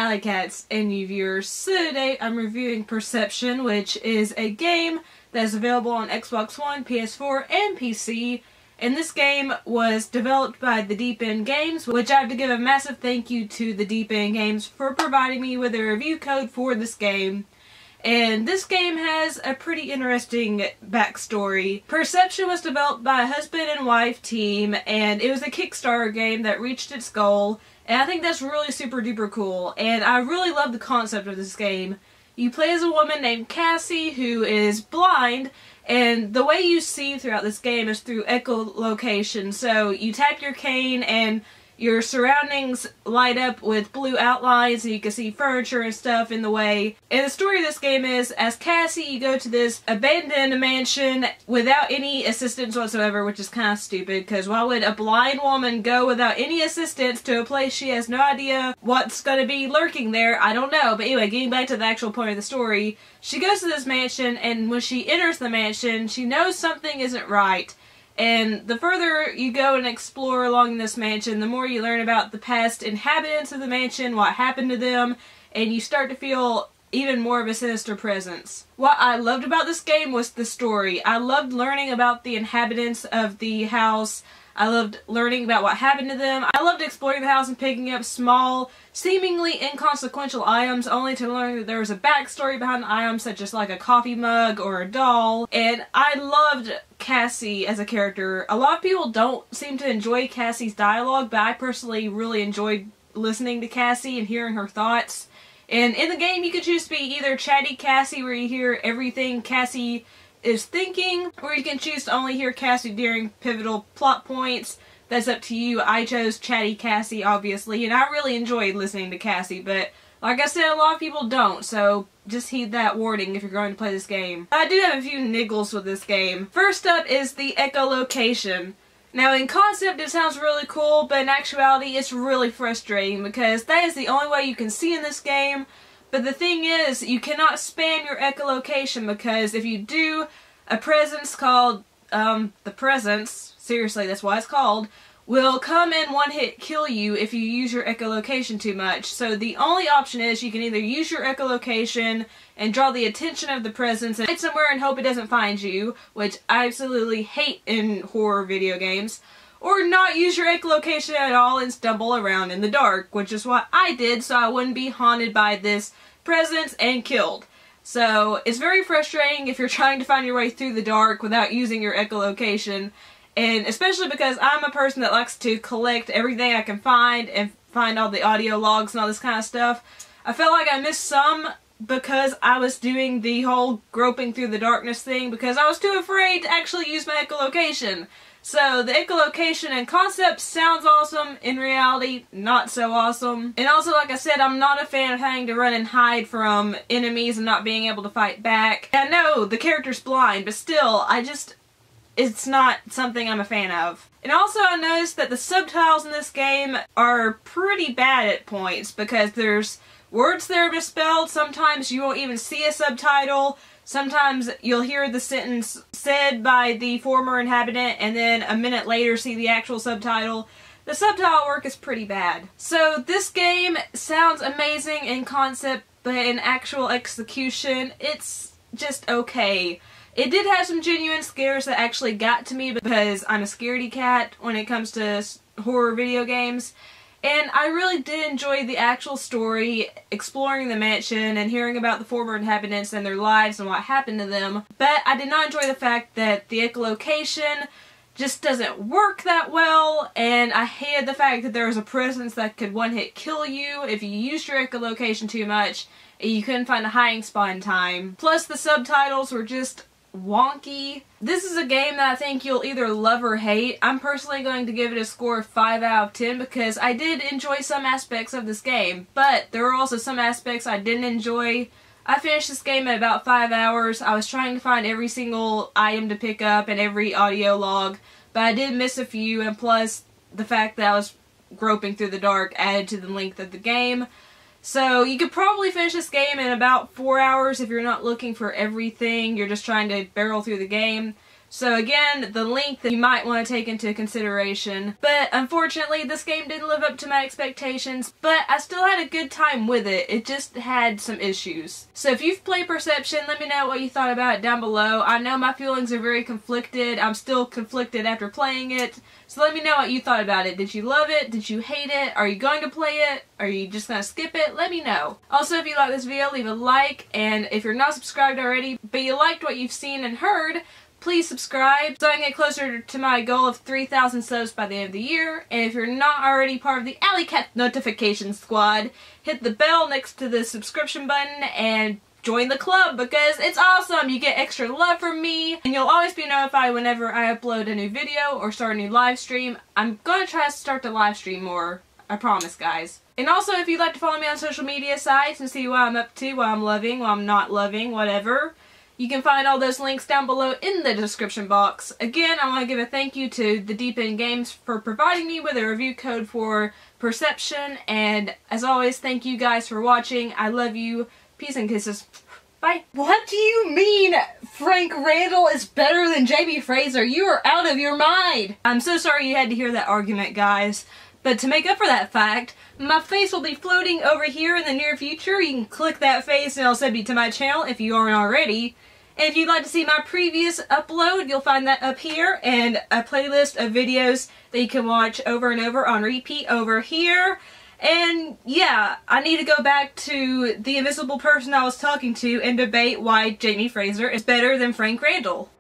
Alycats and you viewers. So today I'm reviewing Perception, which is a game that is available on Xbox One, PS4, and PC. And this game was developed by the Deep End Games, which I have to give a massive thank you to the Deep End Games for providing me with a review code for this game. And this game has a pretty interesting backstory. Perception was developed by a husband and wife team, and it was a Kickstarter game that reached its goal, and I think that's really super duper cool. And I really love the concept of this game. You play as a woman named Cassie who is blind, and the way you see throughout this game is through echolocation. So you tap your cane and your surroundings light up with blue outlines and you can see furniture and stuff in the way. And the story of this game is, as Cassie, you go to this abandoned mansion without any assistance whatsoever, which is kind of stupid, because why would a blind woman go without any assistance to a place she has no idea what's going to be lurking there? I don't know. But anyway, getting back to the actual point of the story, she goes to this mansion, and when she enters the mansion, she knows something isn't right. And the further you go and explore along this mansion, the more you learn about the past inhabitants of the mansion, what happened to them, and you start to feel even more of a sinister presence. What I loved about this game was the story. I loved learning about the inhabitants of the house. I loved learning about what happened to them. I loved exploring the house and picking up small, seemingly inconsequential items, only to learn that there was a backstory behind the items, such as like a coffee mug or a doll. And I loved Cassie as a character. A lot of people don't seem to enjoy Cassie's dialogue, but I personally really enjoyed listening to Cassie and hearing her thoughts. And in the game, you could choose to be either Chatty Cassie, where you hear everything Cassie is thinking, or you can choose to only hear Cassie during pivotal plot points. That's up to you. I chose Chatty Cassie, obviously, and I really enjoyed listening to Cassie, but like I said, a lot of people don't, so just heed that warning if you're going to play this game. I do have a few niggles with this game. First up is the echolocation. Now, in concept, it sounds really cool, but in actuality, it's really frustrating, because that is the only way you can see in this game. But the thing is, you cannot spam your echolocation, because if you do, a presence called, the Presence, seriously, that's why it's called, will come and one-hit kill you if you use your echolocation too much. So the only option is you can either use your echolocation and draw the attention of the presence and hide somewhere and hope it doesn't find you, which I absolutely hate in horror video games, or not use your echolocation at all and stumble around in the dark, which is what I did so I wouldn't be haunted by this presence and killed. So it's very frustrating if you're trying to find your way through the dark without using your echolocation. And especially because I'm a person that likes to collect everything I can find and find all the audio logs and all this kind of stuff. I felt like I missed some because I was doing the whole groping through the darkness thing because I was too afraid to actually use my echolocation. So the echolocation and concept sounds awesome, in reality not so awesome. And also, like I said, I'm not a fan of having to run and hide from enemies and not being able to fight back. I know the character's blind, but still, it's not something I'm a fan of. And also I noticed that the subtitles in this game are pretty bad at points because there's words that are misspelled. Sometimes you won't even see a subtitle. Sometimes you'll hear the sentence said by the former inhabitant and then a minute later see the actual subtitle. The subtitle work is pretty bad. So this game sounds amazing in concept, but in actual execution, it's just okay. It did have some genuine scares that actually got to me because I'm a scaredy cat when it comes to horror video games. And I really did enjoy the actual story, exploring the mansion and hearing about the former inhabitants and their lives and what happened to them. But I did not enjoy the fact that the echolocation just doesn't work that well, and I hated the fact that there was a presence that could one-hit kill you if you used your echolocation too much and you couldn't find a hiding spot in time. Plus the subtitles were just wonky. This is a game that I think you'll either love or hate. I'm personally going to give it a score of 5 out of 10 because I did enjoy some aspects of this game, but there were also some aspects I didn't enjoy. I finished this game in about 5 hours. I was trying to find every single item to pick up and every audio log, but I did miss a few, and plus the fact that I was groping through the dark added to the length of the game. So you could probably finish this game in about 4 hours if you're not looking for everything, you're just trying to barrel through the game. So again, the length that you might want to take into consideration. But unfortunately, this game didn't live up to my expectations, but I still had a good time with it. It just had some issues. So if you've played Perception, let me know what you thought about it down below. I know my feelings are very conflicted. I'm still conflicted after playing it. So let me know what you thought about it. Did you love it? Did you hate it? Are you going to play it? Are you just going to skip it? Let me know. Also, if you like this video, leave a like. And if you're not subscribed already, but you liked what you've seen and heard, please subscribe so I can get closer to my goal of 3,000 subs by the end of the year. And if you're not already part of the Alycat notification squad, hit the bell next to the subscription button and join the club because it's awesome. You get extra love from me and you'll always be notified whenever I upload a new video or start a new live stream. I'm gonna try to start the live stream more. I promise, guys. And also, if you'd like to follow me on social media sites and see what I'm up to, what I'm loving, what I'm not loving, whatever, you can find all those links down below in the description box. Again, I want to give a thank you to the Deep End Games for providing me with a review code for Perception. And as always, thank you guys for watching. I love you. Peace and kisses. Bye. What do you mean Frank Randall is better than Jamie Fraser? You are out of your mind! I'm so sorry you had to hear that argument, guys. But to make up for that fact, my face will be floating over here in the near future. You can click that face and it'll send you to my channel if you aren't already. And if you'd like to see my previous upload, you'll find that up here, and a playlist of videos that you can watch over and over on repeat over here. And yeah, I need to go back to the invisible person I was talking to and debate why Jamie Fraser is better than Frank Randall.